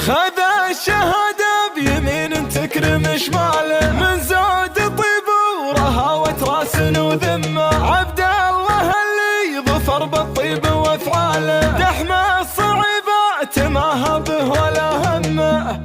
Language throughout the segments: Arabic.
خذ الشهادة بيمين تكرم شماله، من زود طيب ورهاوة راس وذمه، عبد الله اللي ظفر بالطيب وافعاله، دحمه الصعيبات ما هبه ولا همه،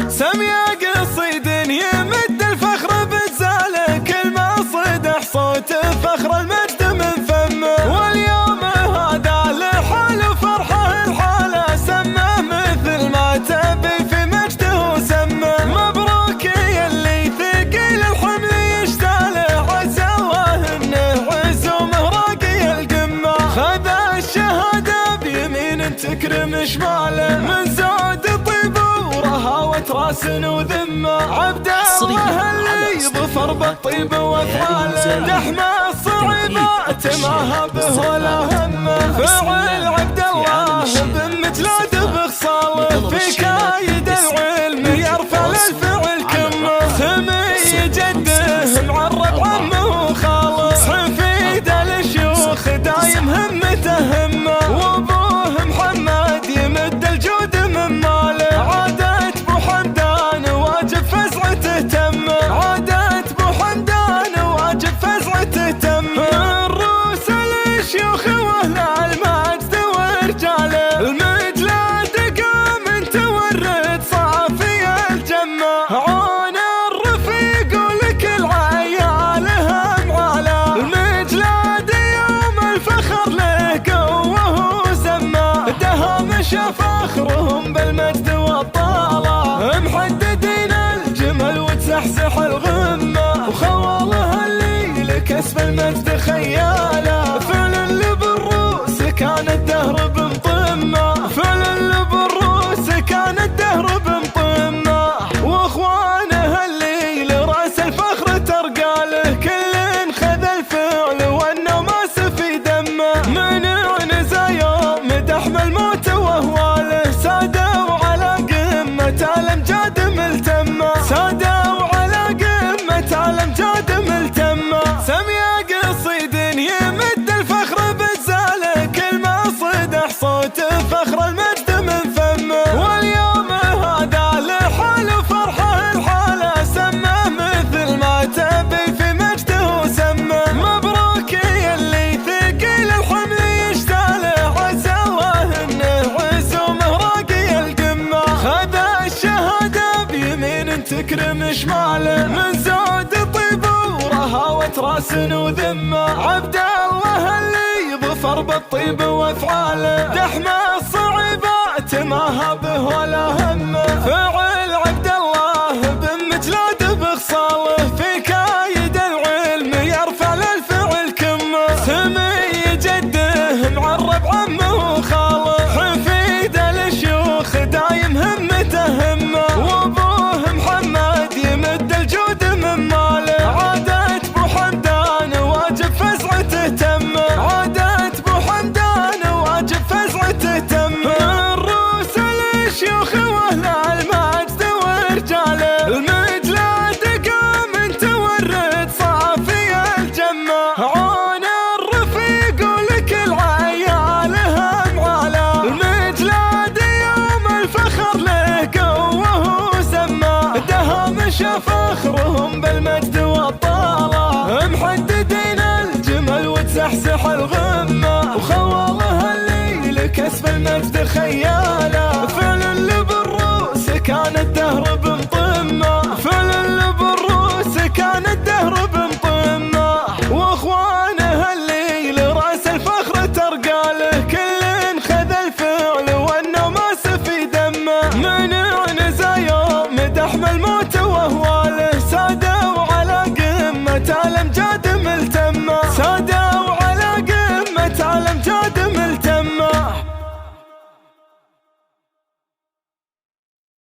سمي قصيد يمد الفخر بزاله، كل ما صدح صوت فخر المجد من فمه، واليوم هذا لحال فرحه الحاله، سمه مثل ما تبي في مجده سمه، مبروك يا اللي ثقيل الحمل يشتاله، عسى الله انه عزومه راقي القمه، خذ الشهاده بيمين تكرم شماله، من زود طيب ورهاوة راس وذمه، عبد الله اللي ظفر بالطيب وافعاله، دحمه الصعيبات ما هبه ولا همه، فعل عبد الله بمجلاد بخصاله، في كايد العلم يرفع للفعل كمه، سمي جده معرب عمه وخاله، حفيد الشيوخ دايم همته همه، وابوه محمد يمد الجود من ماله، عادة بو حمدان واجب فزعته تمه، عادة بو حمدان واجب فزعته تمه، الروس الشيوخ واهل المجد ورجاله، المجلاد قام تورد صافي الجمه، عون الرفيق ولكل عيالهم علا، المجلاد يوم الفخر له قوه وسمه، دهامش فخرهم بالمجد والطاله، محددين الجمل وتسحسح الغمه، وخواله اللي لكسب المجد خياله، فعل اللي بالروس كان الدهر بمطمه، فعل اللي بالروس كان الدهر بمطمه، واخوانه اللي لراس الفخر ترقاله، كل خذ الفعل والنوماس في دمه، من زايا مدحم الموت واهواله، سادوا على قمة الامجاد ملتمه، سادوا على قمة الامجاد ملتمه، سمي قصيد يمد الفخر بزاله، كل ما صدح صوت فخر المجد من فمه، واليوم هذا لحال فرحه الحاله، سمه مثل ما تبي في مجده سمه، مبروك يا اللي ثقيل الحمل يشتاله، عسى الله انه عزومه راقي القمه، خذ الشهاده بيمين تكرم شماله، من زود طيب ورهاوة راس وذمه، عبد الله اللي ظفر بالطيب وافعاله.